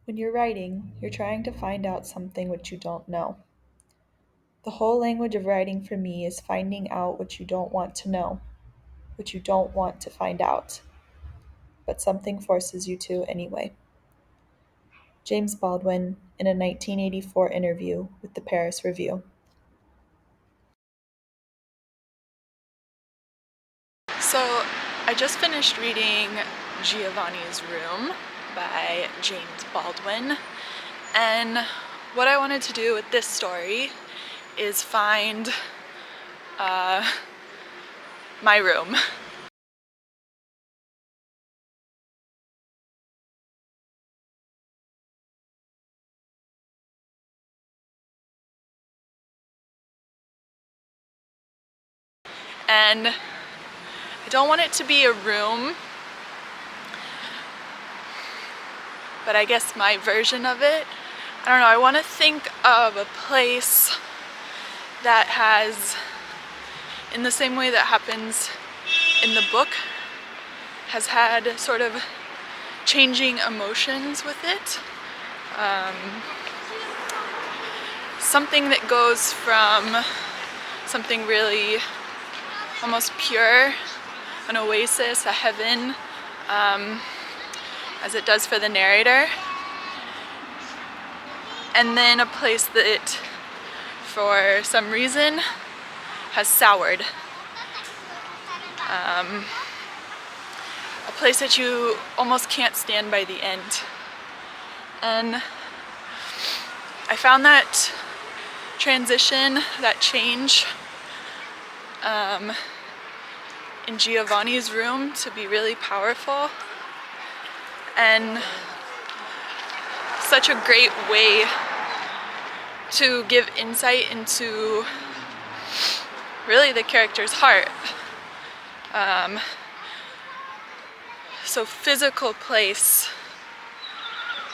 When you're writing, you're trying to find out something which you don't know. The whole language of writing for me is finding out what you don't want to know, what you don't want to find out, but something forces you to anyway. James Baldwin in a 1984 interview with the Paris Review. So, I just finished reading Giovanni's Room by James Baldwin, and what I wanted to do with this story is find my room. And I don't want it to be a room, but I guess my version of it. I don't know, I want to think of a place that has, in the same way that happens in the book, has had sort of changing emotions with it. Something that goes from something really almost pure, an oasis, a heaven, as it does for the narrator, and then a place that for some reason has soured. A place that you almost can't stand by the end. And I found that transition, that change in Giovanni's room to be really powerful and such a great way to give insight into really the character's heart. So physical place,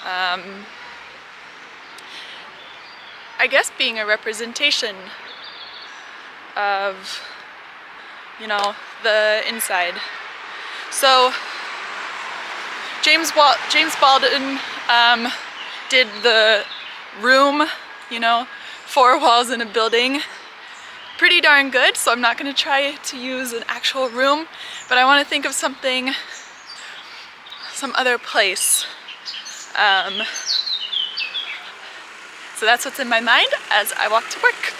I guess being a representation of, the inside. So James Baldwin did the room, 4 walls in a building, pretty darn good, so I'm not going to try to use an actual room, but I want to think of something, some other place. So that's what's in my mind as I walk to work.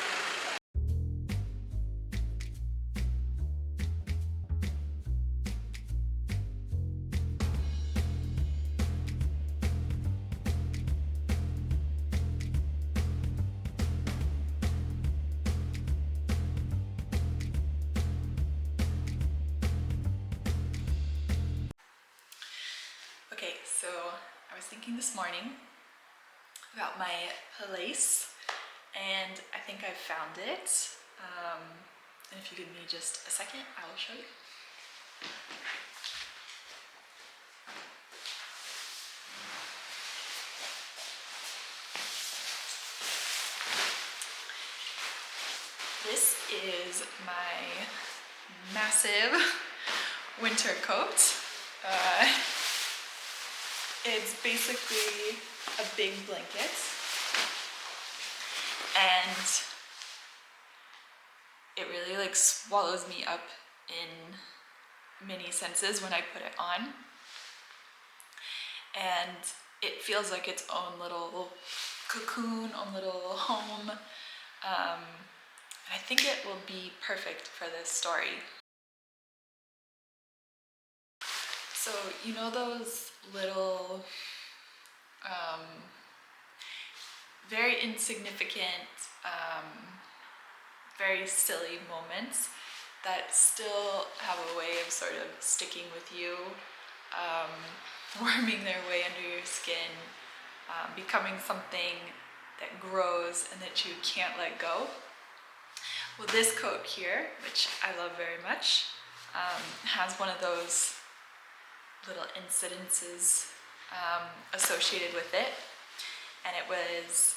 Okay, so I was thinking this morning about my place, and I think I've found it. And if you give me just a second, I will show you. This is my massive winter coat. It's basically a big blanket, and it really swallows me up in many senses when I put it on, and it feels like its own little cocoon, own little home, and I think it will be perfect for this story. So those little very insignificant, very silly moments that still have a way of sort of sticking with you, worming their way under your skin, becoming something that grows and that you can't let go. Well, this coat here, which I love very much, has one of those little incidences associated with it, and it was,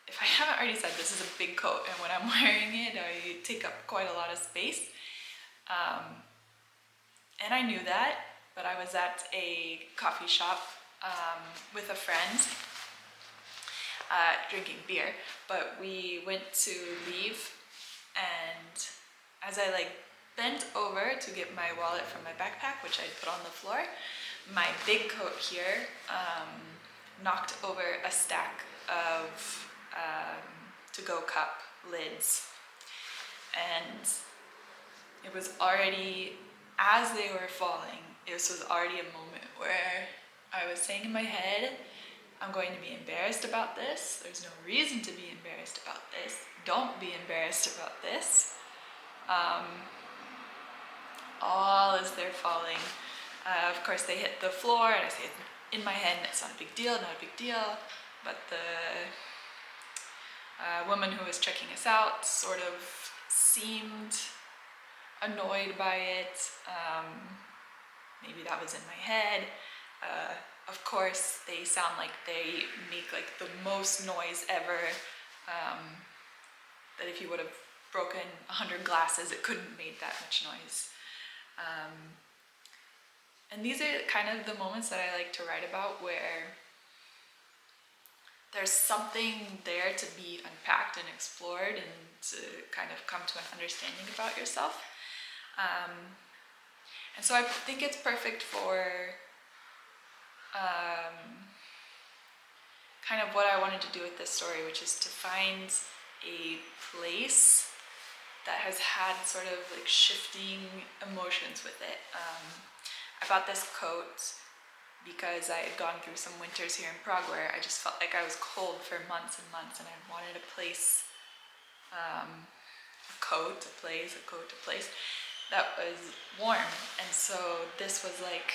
if I haven't already said, this is a big coat, and when I'm wearing it I take up quite a lot of space, and I knew that, but I was at a coffee shop with a friend, drinking beer, but we went to leave, and as I like bent over to get my wallet from my backpack, which I put on the floor, my big coat here knocked over a stack of to-go cup lids, and it was already, as they were falling, this was already a moment where I was saying in my head, I'm going to be embarrassed about this. There's no reason to be embarrassed about this. Don't be embarrassed about this. All as they're falling. Of course, they hit the floor, and I say in my head, it's not a big deal, not a big deal. But the woman who was checking us out sort of seemed annoyed by it. Maybe that was in my head. Of course, they sound like they make like the most noise ever. That if you would have broken 100 glasses, it couldn't have made that much noise. And these are kind of the moments that I like to write about, where there's something there to be unpacked and explored, and to kind of come to an understanding about yourself. And so I think it's perfect for kind of what I wanted to do with this story, which is to find a place that has had sort of like shifting emotions with it. I bought this coat because I had gone through some winters here in Prague where I just felt like I was cold for months and months, and I wanted a place, a coat to place that was warm. And so this was like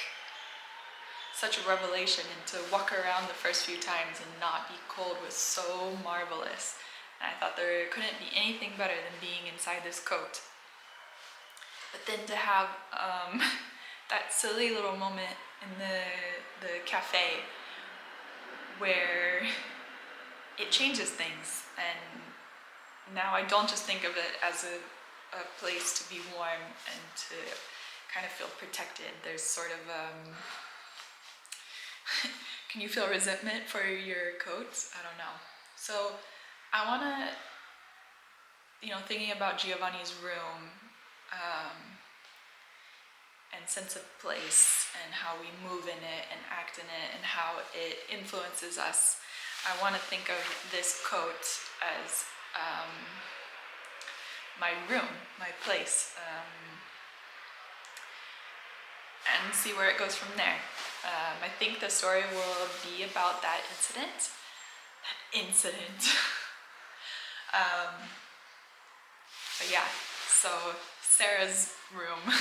such a revelation, and to walk around the first few times and not be cold was so marvelous. And I thought there couldn't be anything better than being inside this coat. But then to have that silly little moment in the cafe where it changes things, and now I don't just think of it as a place to be warm and to kind of feel protected. There's sort of can you feel resentment for your coats? I don't know. So I want to, thinking about Giovanni's room and sense of place, and how we move in it and act in it, and how it influences us. I want to think of this coat as my room, my place, and see where it goes from there. I think the story will be about that incident. But yeah, so Sarah's room.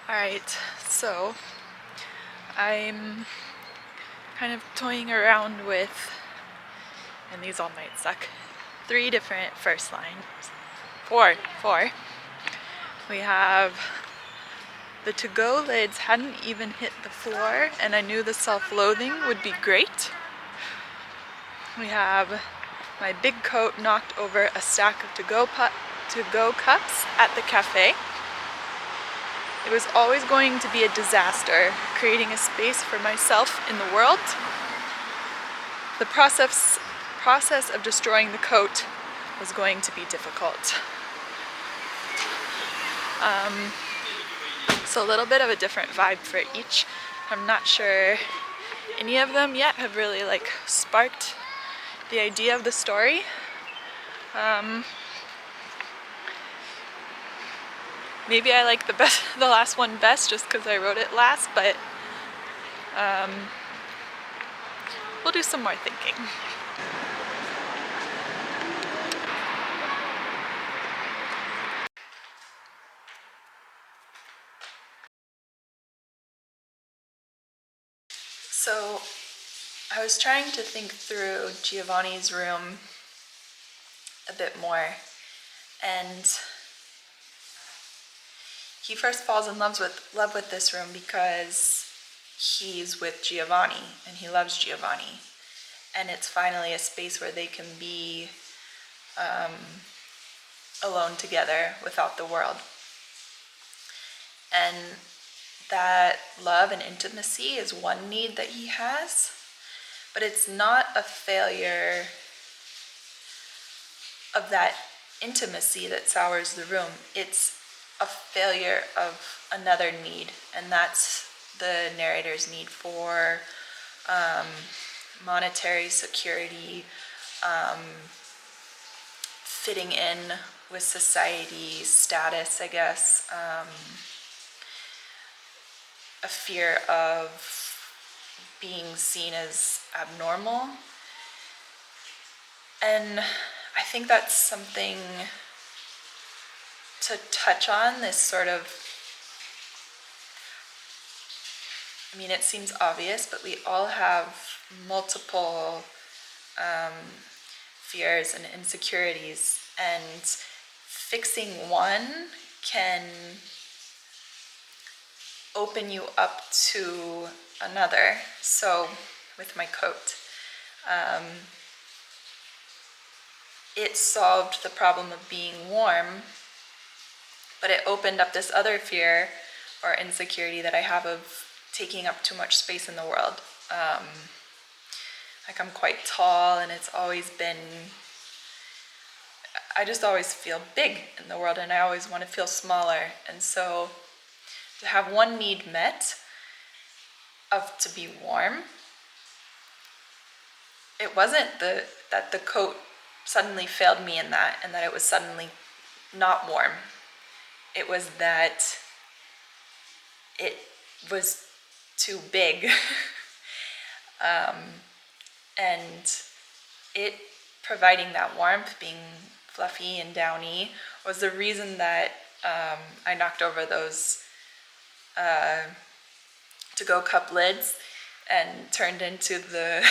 Alright, so I'm kind of toying around with, and these all might suck, 3 different first lines. 4. We have the to-go lids hadn't even hit the floor, and I knew the self-loathing would be great. We have my big coat knocked over a stack of to-go cups at the cafe. It was always going to be a disaster, creating a space for myself in the world. The process of destroying the coat was going to be difficult. So a little bit of a different vibe for each. I'm not sure any of them yet have really sparked the idea of the story. Maybe I like the last one best just because I wrote it last, but we'll do some more thinking. So I was trying to think through Giovanni's room a bit more, and he first falls in love with this room because he's with Giovanni and he loves Giovanni, and it's finally a space where they can be alone together without the world. And that love and intimacy is one need that he has, but it's not a failure of that intimacy that sours the room. It's a failure of another need, and that's the narrator's need for monetary security, fitting in with society, status, I guess, a fear of being seen as abnormal. And I think that's something to touch on, this sort of, I mean, it seems obvious, but we all have multiple fears and insecurities, and fixing one can open you up to another. So with my coat, it solved the problem of being warm, but it opened up this other fear or insecurity that I have of taking up too much space in the world. Like, I'm quite tall, and it's always been, I just always feel big in the world, and I always want to feel smaller. And so to have one need met of to be warm, it wasn't that the coat suddenly failed me in that, and that it was suddenly not warm. It was that it was too big. And it providing that warmth, being fluffy and downy, was the reason that I knocked over those to-go cup lids and turned into the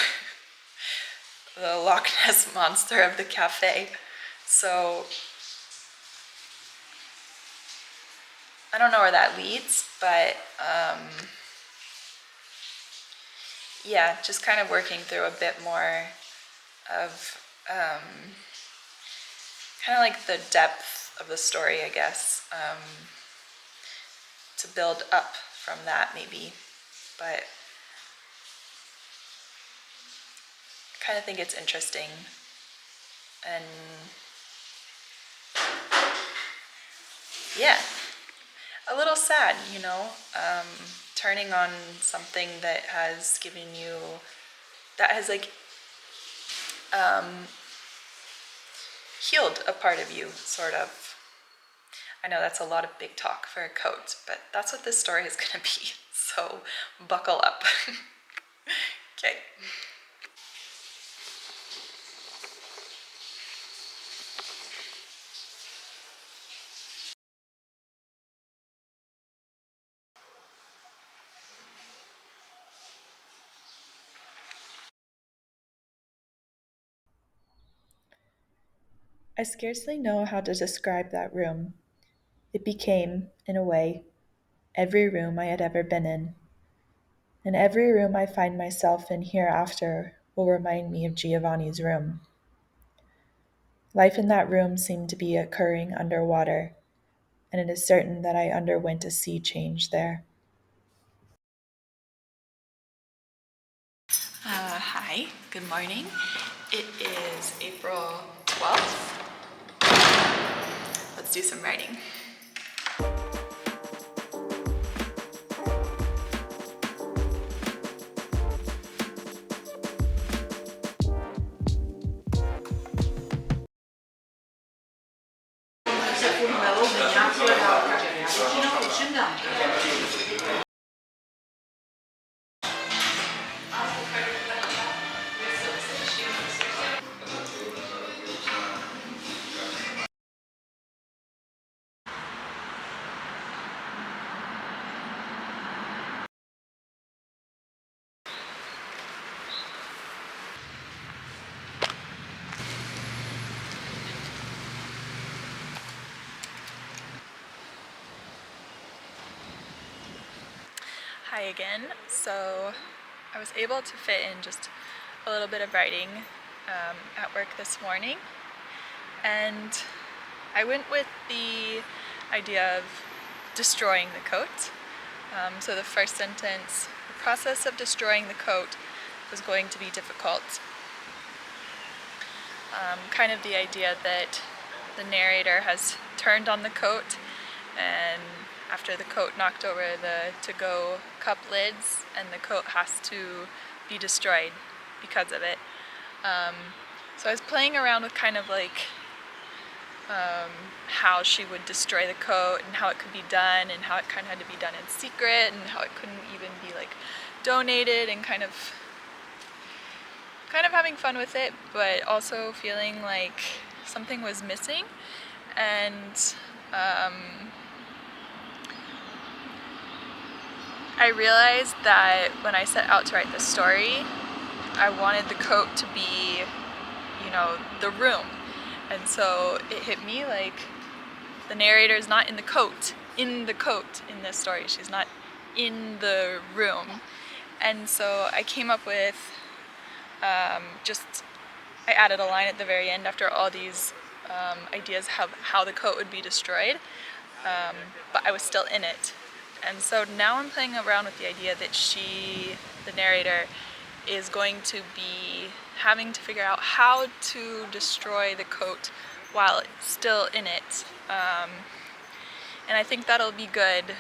the Loch Ness monster of the cafe. So I don't know where that leads, but yeah, just kind of working through a bit more of kind of like the depth of the story, I guess, to build up from that maybe. But I kind of think it's interesting and yeah, a little sad, you know, turning on something that has given you, that has like healed a part of you, sort of. I know that's a lot of big talk for a coat, but that's what this story is gonna be, so buckle up. Okay. I scarcely know how to describe that room. It became, in a way, every room I had ever been in. And every room I find myself in hereafter will remind me of Giovanni's room. Life in that room seemed to be occurring underwater, and it is certain that I underwent a sea change there. Hi, good morning. It is April 12th. Let's do some writing. Hi again. So I was able to fit in just a little bit of writing at work this morning, and I went with the idea of destroying the coat. So the first sentence, the process of destroying the coat was going to be difficult. Kind of the idea that the narrator has turned on the coat, and after the coat knocked over the to-go cup lids, and the coat has to be destroyed because of it. So I was playing around with kind of like how she would destroy the coat and how it could be done, and how it kind of had to be done in secret, and how it couldn't even be like donated, and kind of having fun with it, but also feeling like something was missing. And I realized that when I set out to write the story, I wanted the coat to be, the room. And so it hit me like the narrator is not in the coat in this story. She's not in the room. And so I came up with I added a line at the very end after all these ideas how the coat would be destroyed, but I was still in it. And so now I'm playing around with the idea that the narrator, is going to be having to figure out how to destroy the coat while it's still in it. And I think that'll be good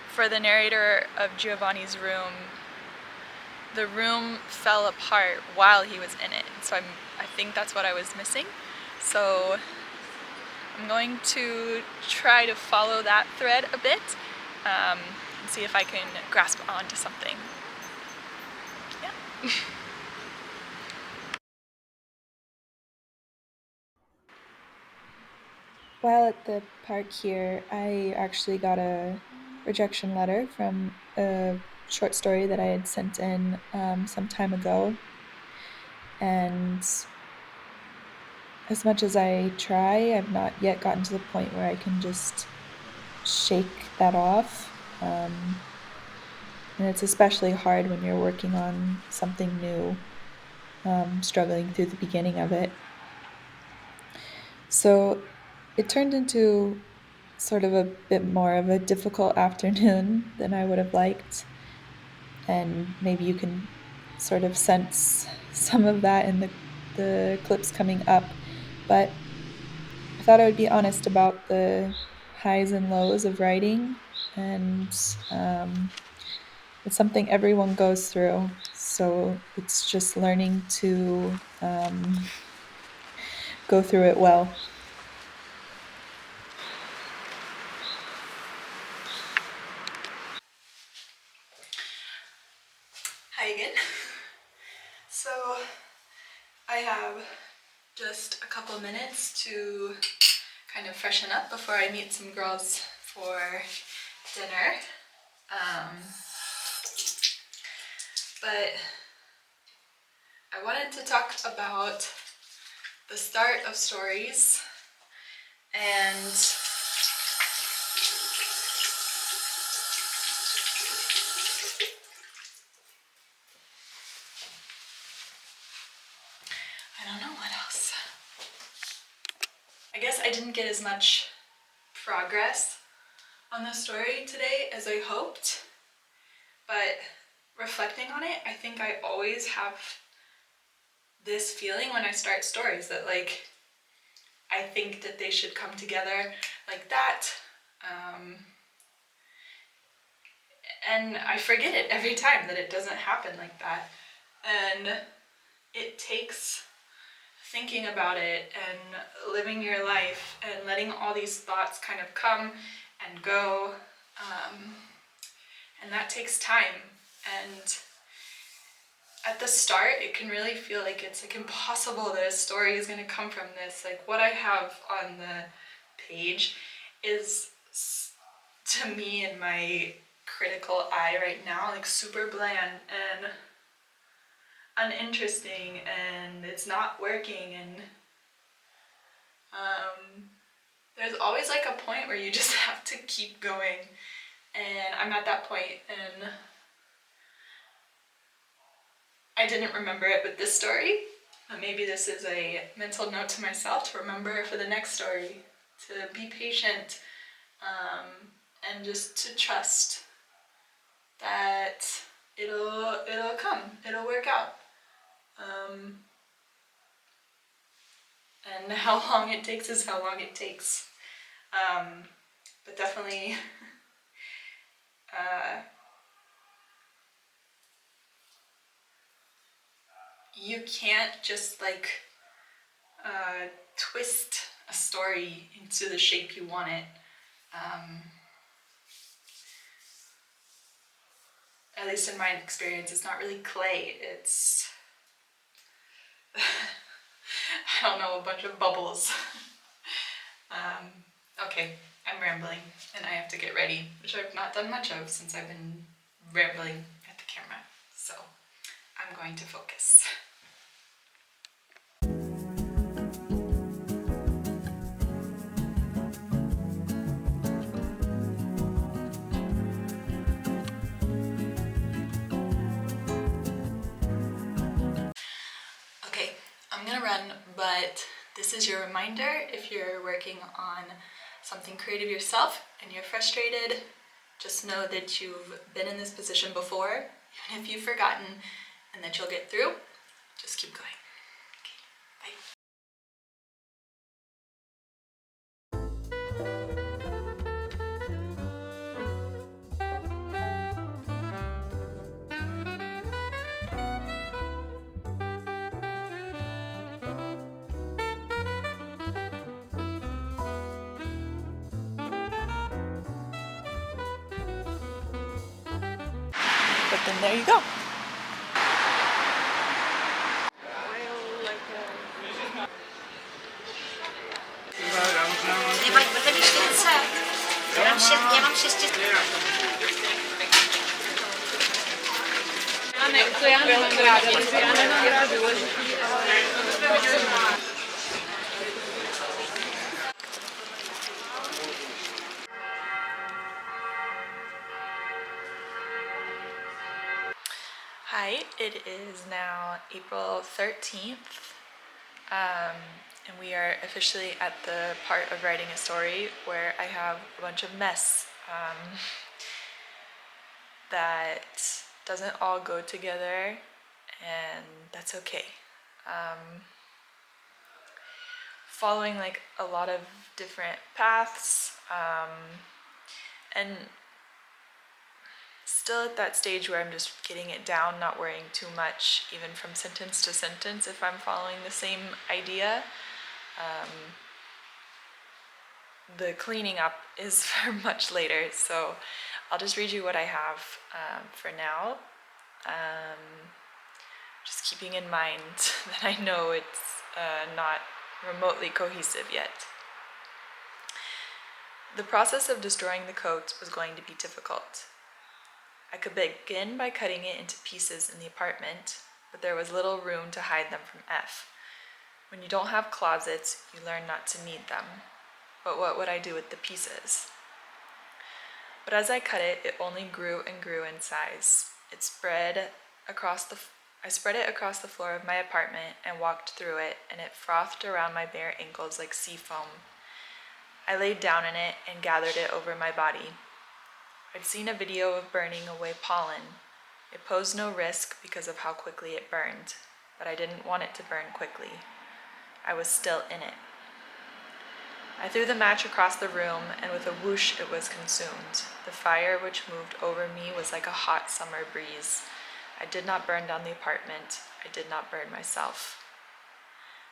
for the narrator of Giovanni's room. The room fell apart while he was in it, so I think that's what I was missing. So I'm going to try to follow that thread a bit, and see if I can grasp onto something. Yeah. While at the park here, I actually got a rejection letter from a short story that I had sent in some time ago. And as much as I try, I've not yet gotten to the point where I can just shake that off. And it's especially hard when you're working on something new, struggling through the beginning of it. So it turned into sort of a bit more of a difficult afternoon than I would have liked. And maybe you can sort of sense some of that in the clips coming up. But I thought I would be honest about the highs and lows of writing, and it's something everyone goes through. So it's just learning to go through it well. Hi again. So I have just a couple minutes to kind of freshen up before I meet some girls for dinner. But I wanted to talk about the start of stories, and I don't know what else. I guess I didn't get as much progress on the story today as I hoped, but reflecting on it, I think I always have this feeling when I start stories that like I think that they should come together like that, and I forget it every time that it doesn't happen like that. And it takes thinking about it and living your life and letting all these thoughts kind of come and go, and that takes time. And at the start it can really feel like it's like impossible that a story is going to come from this. Like what I have on the page is, to me and my critical eye right now, like super bland and uninteresting, and it's not working. And there's always like a point where you just have to keep going. And I'm at that point, and I didn't remember it with this story, but maybe this is a mental note to myself to remember for the next story, to be patient, and just to trust that it'll come, it'll work out. And how long it takes is how long it takes. But definitely you can't just like twist a story into the shape you want it. At least in my experience, it's not really clay, it's I don't know, a bunch of bubbles. Okay, I'm rambling and I have to get ready, which I've not done much of since I've been rambling at the camera. So I'm going to focus. Okay, I'm gonna run, but this is your reminder if you're working on something creative yourself and you're frustrated, just know that you've been in this position before, even if you've forgotten, and that you'll get through. Just keep going. Okay, bye. But then there you go. Nevadí, budete mít 40. Já mám 6. To já nemám ráda, protože já nemám ráda důležitý, ale... Hi, it is now April 13th, and we are officially at the part of writing a story where I have a bunch of mess that doesn't all go together, and that's okay. Following like a lot of different paths, and still at that stage where I'm just getting it down, not worrying too much, even from sentence to sentence, if I'm following the same idea. The cleaning up is for much later, so I'll just read you what I have for now. Just keeping in mind that I know it's not remotely cohesive yet. The process of destroying the coat was going to be difficult. I could begin by cutting it into pieces in the apartment, but there was little room to hide them from F. When you don't have closets, you learn not to need them. But what would I do with the pieces? But as I cut it, it only grew and grew in size. I spread it across the floor of my apartment and walked through it, and it frothed around my bare ankles like sea foam. I laid down in it and gathered it over my body. I'd seen a video of burning away pollen. It posed no risk because of how quickly it burned, but I didn't want it to burn quickly. I was still in it. I threw the match across the room, and with a whoosh it was consumed. The fire which moved over me was like a hot summer breeze. I did not burn down the apartment. I did not burn myself.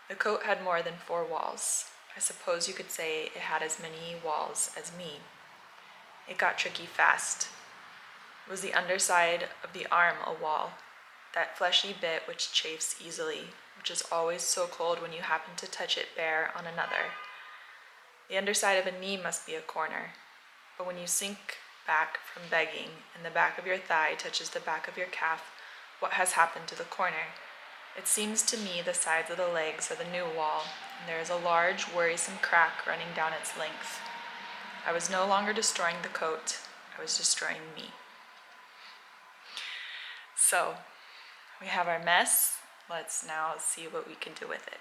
The coat had more than 4 walls. I suppose you could say it had as many walls as me. It got tricky fast. Was the underside of the arm a wall? That fleshy bit which chafes easily, which is always so cold when you happen to touch it bare on another. The underside of a knee must be a corner, but when you sink back from begging and the back of your thigh touches the back of your calf, what has happened to the corner? It seems to me the sides of the legs are the new wall, and there is a large, worrisome crack running down its length. I was no longer destroying the coat, I was destroying me. So, we have our mess. Let's now see what we can do with it.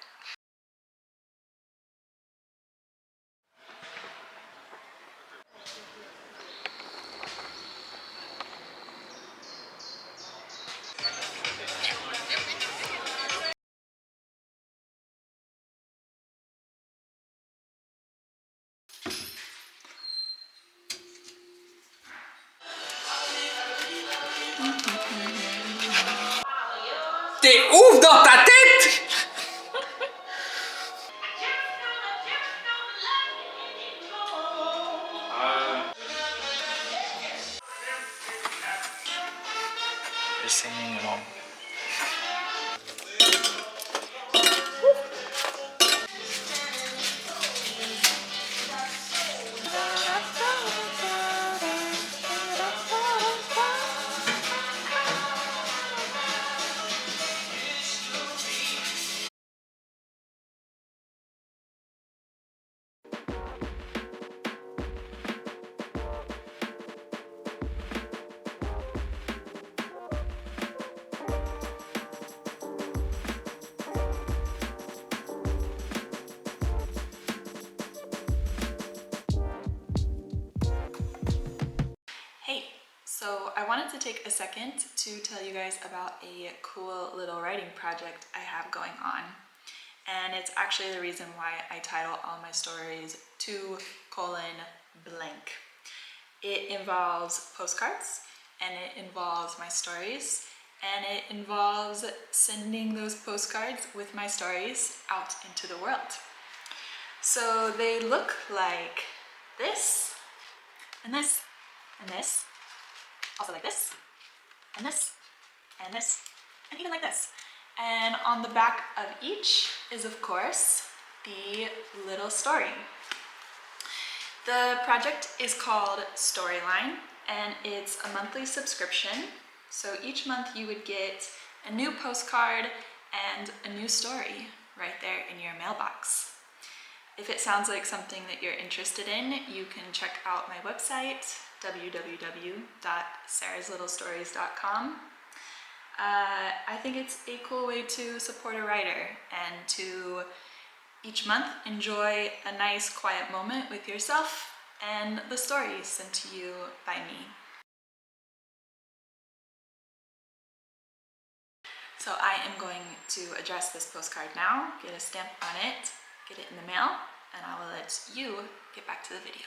T'es ouf dans ta tête! Just singing along. Hey, so I wanted to take a second to tell you guys about a cool little writing project I have going on. And it's actually the reason why I title all my stories blank. It involves postcards, and it involves my stories, and it involves sending those postcards with my stories out into the world. So they look like this, and this, and this, also like this, and this, and this, and even like this. And on the back of each is, of course, the little story. The project is called Storyline, and it's a monthly subscription. So each month you would get a new postcard and a new story right there in your mailbox. If it sounds like something that you're interested in, you can check out my website, www.sarahslittlestories.com. I think it's a cool way to support a writer and to each month enjoy a nice quiet moment with yourself and the stories sent to you by me. So I am going to address this postcard now, get a stamp on it, get it in the mail, and I will let you get back to the video.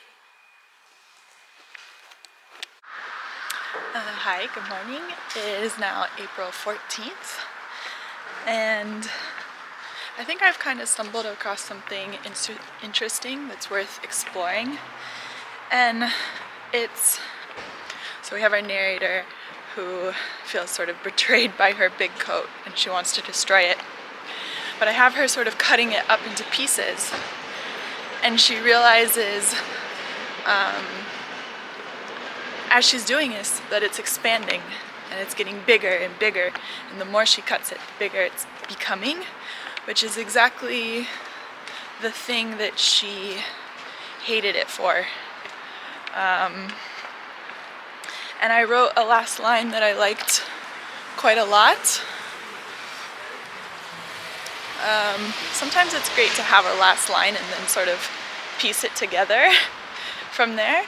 Hi, good morning. It is now April 14th, and I think I've kind of stumbled across something interesting that's worth exploring. And so we have our narrator who feels sort of betrayed by her big coat and she wants to destroy it. But I have her sort of cutting it up into pieces, and she realizes as she's doing this that it's expanding and it's getting bigger and bigger, and the more she cuts it, the bigger it's becoming, which is exactly the thing that she hated it for. And I wrote a last line that I liked quite a lot. Sometimes it's great to have a last line and then sort of piece it together from there.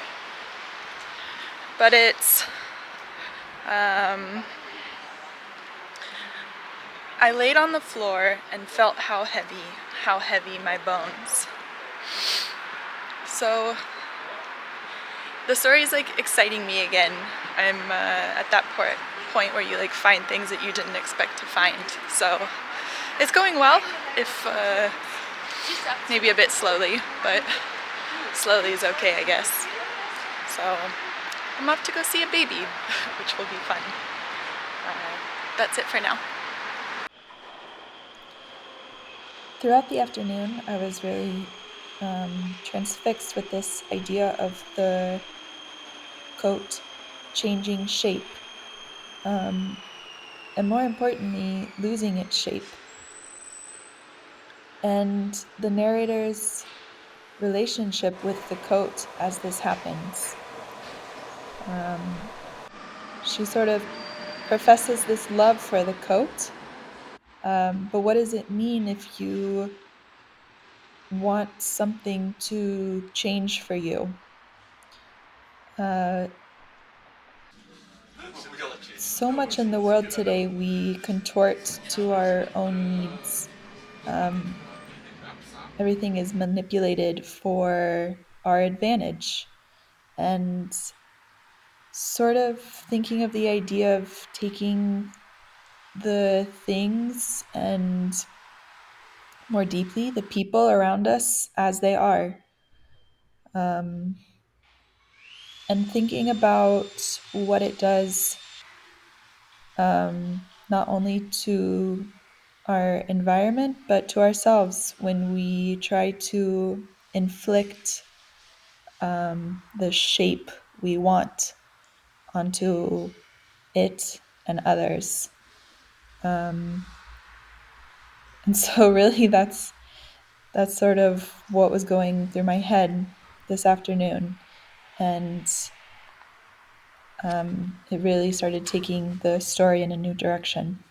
But it's, I laid on the floor and felt how heavy my bones. So the story is like exciting me again. I'm at that point where you like find things that you didn't expect to find. So it's going well, if maybe a bit slowly, but slowly is okay, I guess. So I'm off to go see a baby, which will be fun. That's it for now. Throughout the afternoon, I was really transfixed with this idea of the coat changing shape. and more importantly, losing its shape. And the narrator's relationship with the coat as this happens. She sort of professes this love for the coat, but what does it mean if you want something to change for you? So much in the world today we contort to our own needs. Everything is manipulated for our advantage. And sort of thinking of the idea of taking the things and more deeply the people around us as they are. Um, and thinking about what it does not only to our environment but to ourselves when we try to inflict the shape we want onto it and others. And so really that's sort of what was going through my head this afternoon. And it really started taking the story in a new direction.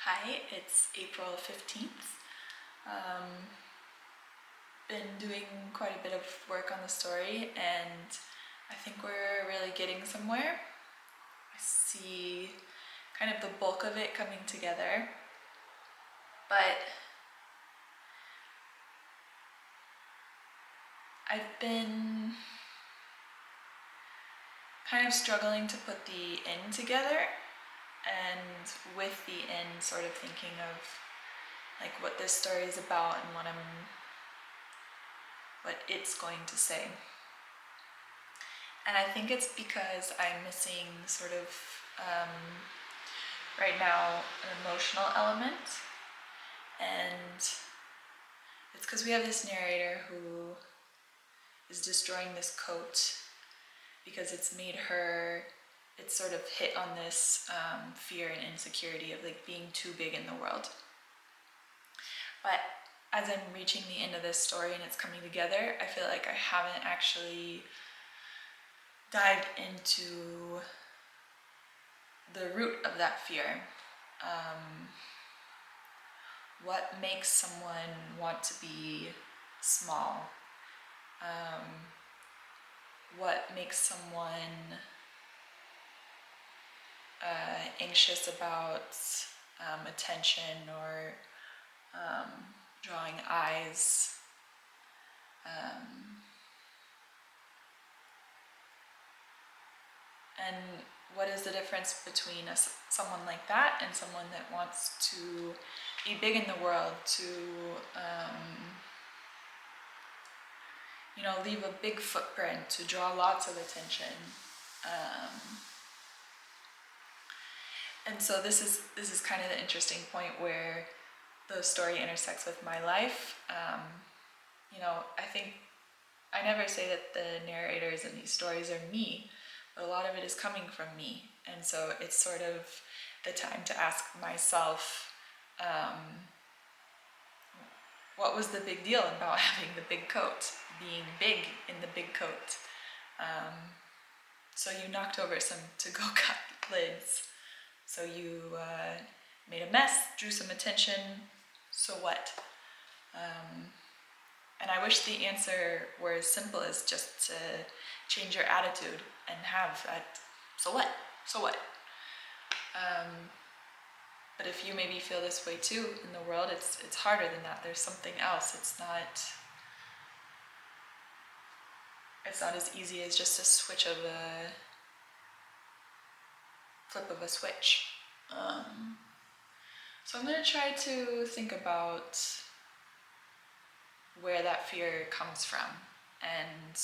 Hi, it's April 15th. Been doing quite a bit of work on the story and I think we're really getting somewhere. I see kind of the bulk of it coming together, but I've been kind of struggling to put the end together, and with the end sort of thinking of like what this story is about and what it's going to say. And I think it's because I'm missing sort of right now an emotional element, and it's because we have this narrator who is destroying this coat because it's sort of hit on this fear and insecurity of like being too big in the world. But as I'm reaching the end of this story and it's coming together, I feel like I haven't actually dived into the root of that fear. What makes someone want to be small? What makes someone anxious about attention or drawing eyes? And what is the difference between someone like that and someone that wants to be big in the world, to leave a big footprint, to draw lots of attention? And so this is kind of the interesting point where the story intersects with my life. I think I never say that the narrators in these stories are me, but a lot of it is coming from me. And so it's sort of the time to ask myself, what was the big deal about having the big coat, being big in the big coat? So you knocked over some to-go cup lids. So you made a mess, drew some attention, so what? And I wish the answer were as simple as just to change your attitude and have that, so what? So what? But if you maybe feel this way too in the world, it's harder than that. There's something else. It's not as easy as just a flip of a switch. So I'm gonna try to think about where that fear comes from, and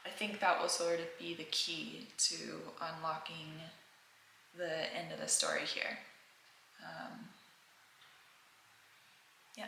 I think that will sort of be the key to unlocking the end of the story here. Yeah.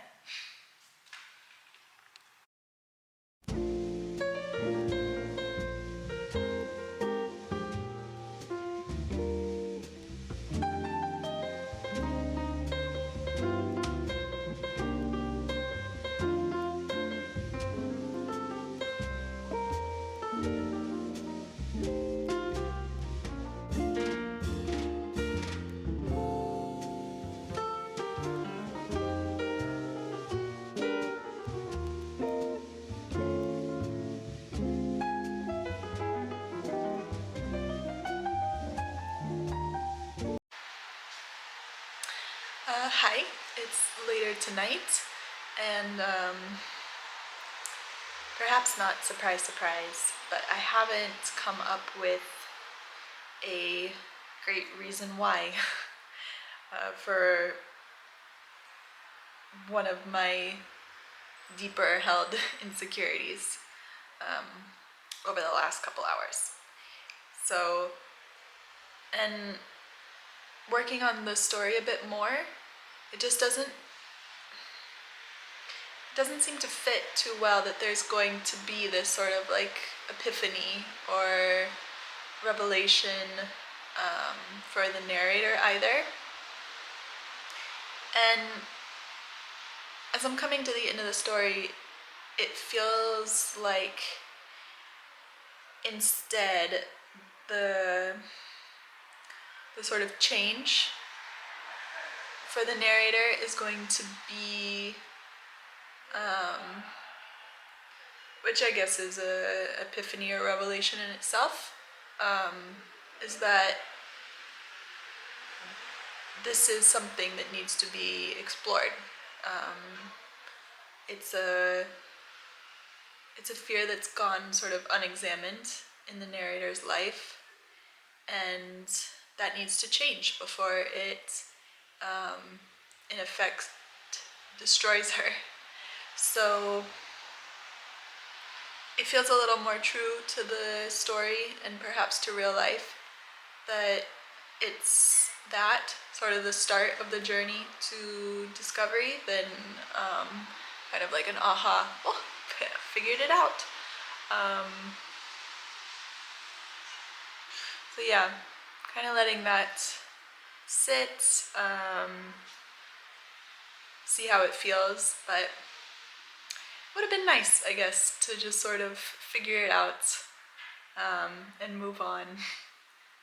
Hi, it's later tonight, and perhaps not surprise, surprise, but I haven't come up with a great reason why for one of my deeper held insecurities over the last couple hours. So, and working on the story a bit more, it just doesn't seem to fit too well that there's going to be this sort of like epiphany or revelation for the narrator either. And as I'm coming to the end of the story, it feels like instead the sort of change for the narrator is going to be which I guess is a epiphany or revelation in itself, is that this is something that needs to be explored. It's a fear that's gone sort of unexamined in the narrator's life, and that needs to change before it in effect destroys her. So it feels a little more true to the story and perhaps to real life that it's that sort of the start of the journey to discovery than kind of like an aha, oh, figured it out. So yeah, kind of letting that sit, see how it feels, but would have been nice, I guess, to just sort of figure it out and move on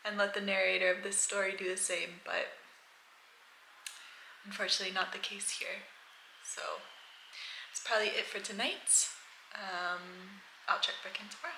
and let the narrator of this story do the same, but unfortunately not the case here. So that's probably it for tonight. I'll check back in tomorrow.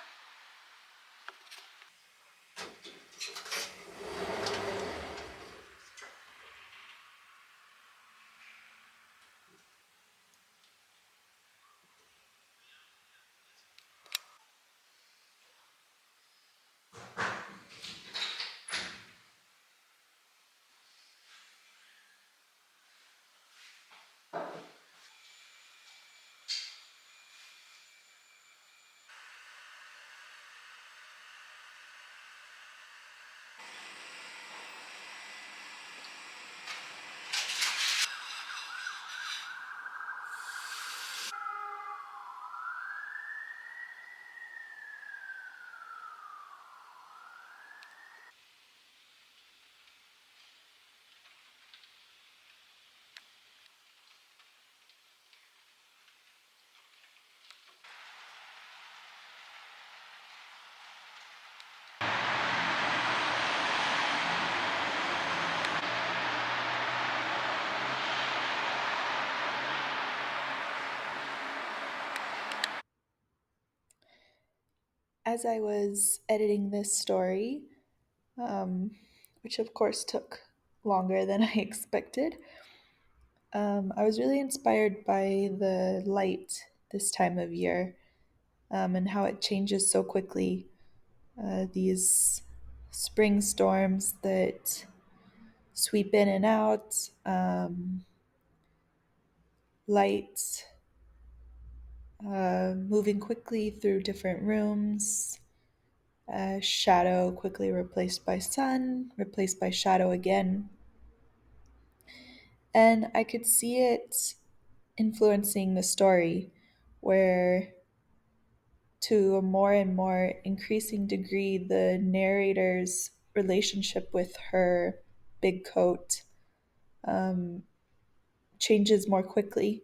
as I was editing this story, which of course took longer than I expected, I was really inspired by the light this time of year, and how it changes so quickly. These spring storms that sweep in and out, light moving quickly through different rooms, shadow quickly replaced by sun, replaced by shadow again. And I could see it influencing the story, where to a more and more increasing degree, the narrator's relationship with her big coat changes more quickly,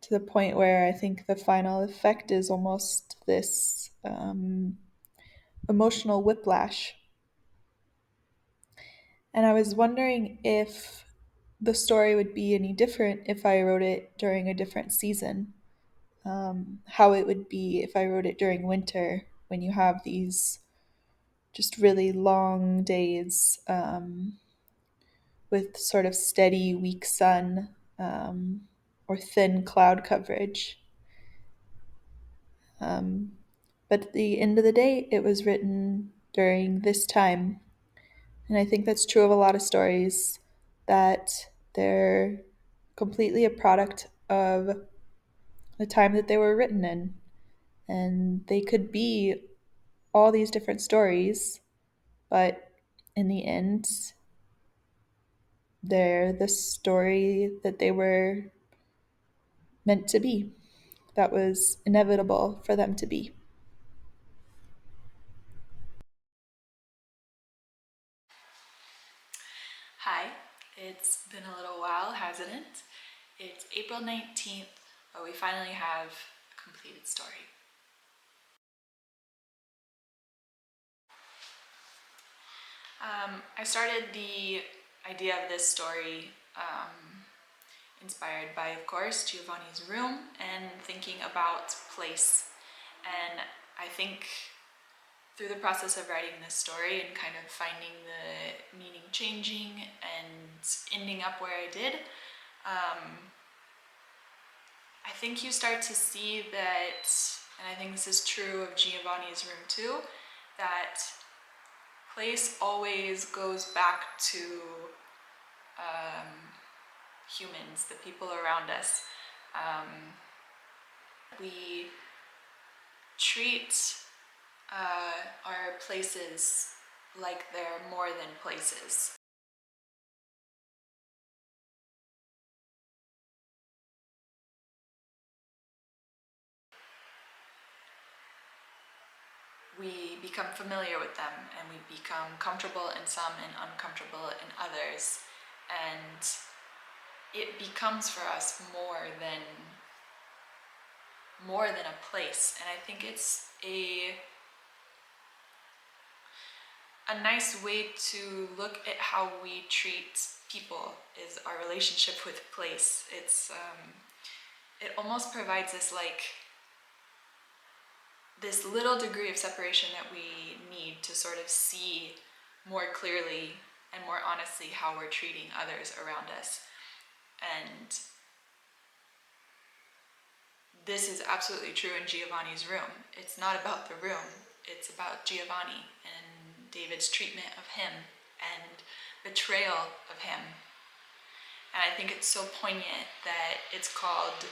to the point where I think the final effect is almost this emotional whiplash. And I was wondering if the story would be any different if I wrote it during a different season. How it would be if I wrote it during winter, when you have these just really long days, with sort of steady, weak sun, or thin cloud coverage. But at the end of the day, it was written during this time. And I think that's true of a lot of stories, that they're completely a product of the time that they were written in. And they could be all these different stories, but in the end, they're the story that they were meant to be, that was inevitable for them to be. Hi, it's been a little while, hasn't it? It's April 19th, but we finally have a completed story. I started the idea of this story inspired by, of course, Giovanni's room and thinking about place. And I think through the process of writing this story and kind of finding the meaning changing and ending up where I did, I think you start to see that, and I think this is true of Giovanni's room too, that place always goes back to humans, the people around us. We treat our places like they're more than places. We become familiar with them, and we become comfortable in some and uncomfortable in others, and it becomes for us more than a place. And I think it's a nice way to look at how we treat people, is our relationship with place. It almost provides us like this little degree of separation that we need to sort of see more clearly and more honestly how we're treating others around us. And this is absolutely true in Giovanni's room. It's not about the room, it's about Giovanni and David's treatment of him and betrayal of him. And I think it's so poignant that it's called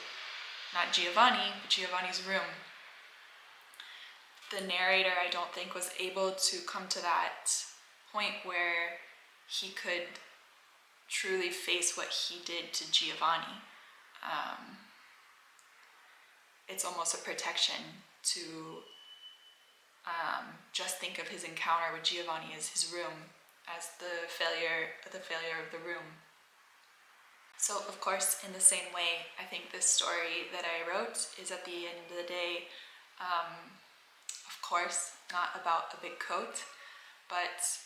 not Giovanni, but Giovanni's room. The narrator, I don't think, was able to come to that point where he could truly face what he did to Giovanni. It's almost a protection to just think of his encounter with Giovanni as his room, as the failure of the room. So, of course, in the same way, I think this story that I wrote is, at the end of the day, of course, not about a big coat, but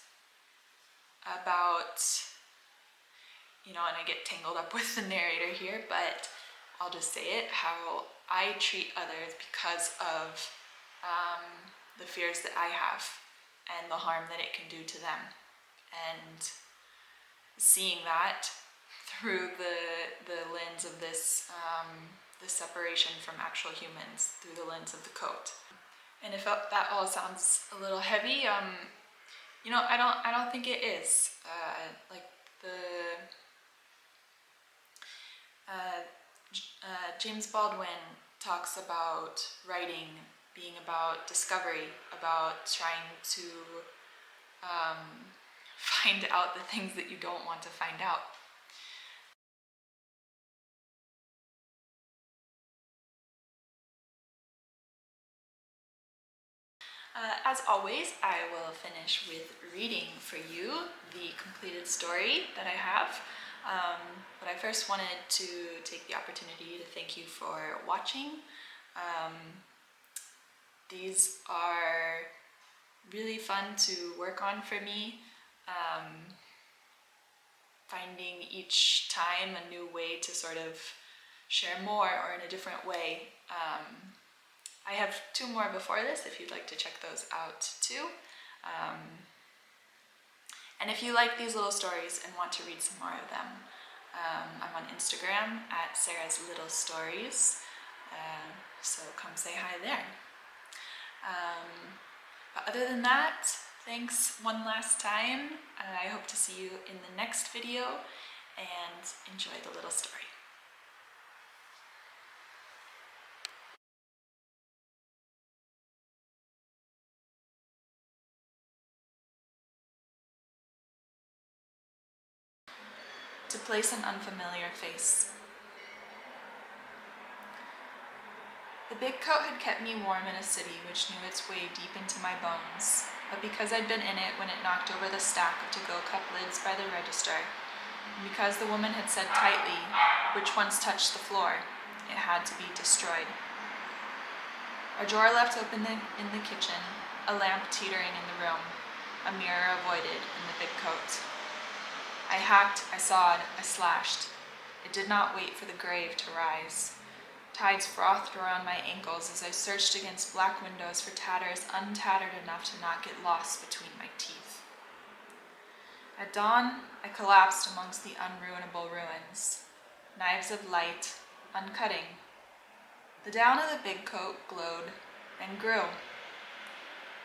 about, and I get tangled up with the narrator here, but I'll just say it, how I treat others because of the fears that I have and the harm that it can do to them. And seeing that through the lens of this this separation from actual humans, through the lens of the coat. And if that all sounds a little heavy, you know, I don't think it is. Like James Baldwin talks about writing being about discovery, about trying to find out the things that you don't want to find out. As always, I will finish with reading for you the completed story that I have. But I first wanted to take the opportunity to thank you for watching. These are really fun to work on for me. Finding each time a new way to sort of share more or in a different way. I have 2 more before this if you'd like to check those out too. And if you like these little stories and want to read some more of them, I'm on Instagram at Sarah's Little Stories, so come say hi there. But other than that, thanks one last time. I hope to see you in the next video and enjoy the little story. To place an unfamiliar face. The big coat had kept me warm in a city which knew its way deep into my bones, but because I'd been in it when it knocked over the stack of to-go cup lids by the register, and because the woman had said tightly, which once touched the floor, it had to be destroyed. A drawer left open in the kitchen, a lamp teetering in the room, a mirror avoided in the big coat. I hacked, I sawed, I slashed. It did not wait for the grave to rise. Tides frothed around my ankles as I searched against black windows for tatters untattered enough to not get lost between my teeth. At dawn, I collapsed amongst the unruinable ruins. Knives of light, uncutting. The down of the big coat glowed and grew.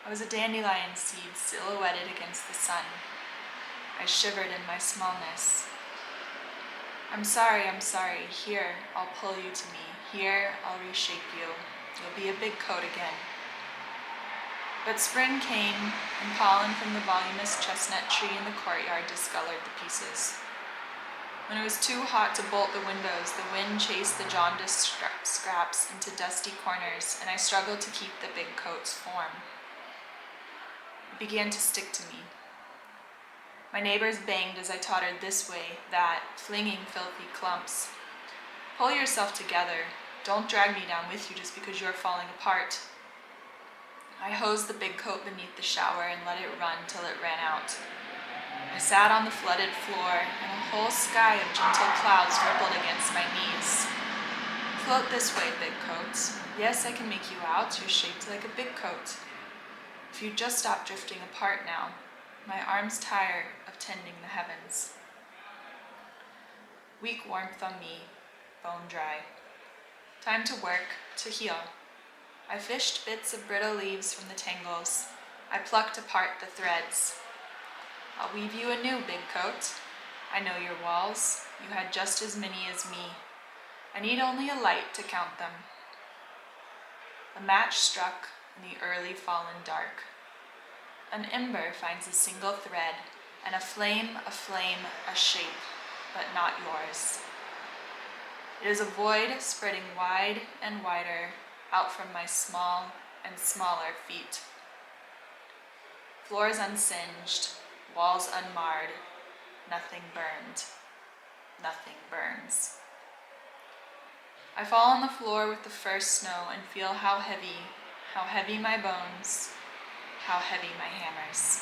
I was a dandelion seed silhouetted against the sun. I shivered in my smallness. I'm sorry, here, I'll pull you to me. Here, I'll reshape you. You'll be a big coat again. But spring came, and pollen from the voluminous chestnut tree in the courtyard discolored the pieces. When it was too hot to bolt the windows, the wind chased the jaundiced scraps into dusty corners, and I struggled to keep the big coat's form. It began to stick to me. My neighbors banged as I tottered this way, that, flinging filthy clumps. Pull yourself together. Don't drag me down with you just because you're falling apart. I hosed the big coat beneath the shower and let it run till it ran out. I sat on the flooded floor, and a whole sky of gentle clouds rippled against my knees. Float this way, big coat. Yes, I can make you out. You're shaped like a big coat. If you just stop drifting apart now, my arms tire of tending the heavens. Weak warmth on me, bone dry. Time to work, to heal. I fished bits of brittle leaves from the tangles. I plucked apart the threads. I'll weave you anew, big coat. I know your walls. You had just as many as me. I need only a light to count them. A match struck in the early fallen dark. An ember finds a single thread, and a flame, a shape, but not yours. It is a void spreading wide and wider out from my small and smaller feet. Floors unsinged, walls unmarred, nothing burned, nothing burns. I fall on the floor with the first snow and feel how heavy my bones, how heavy my hammers.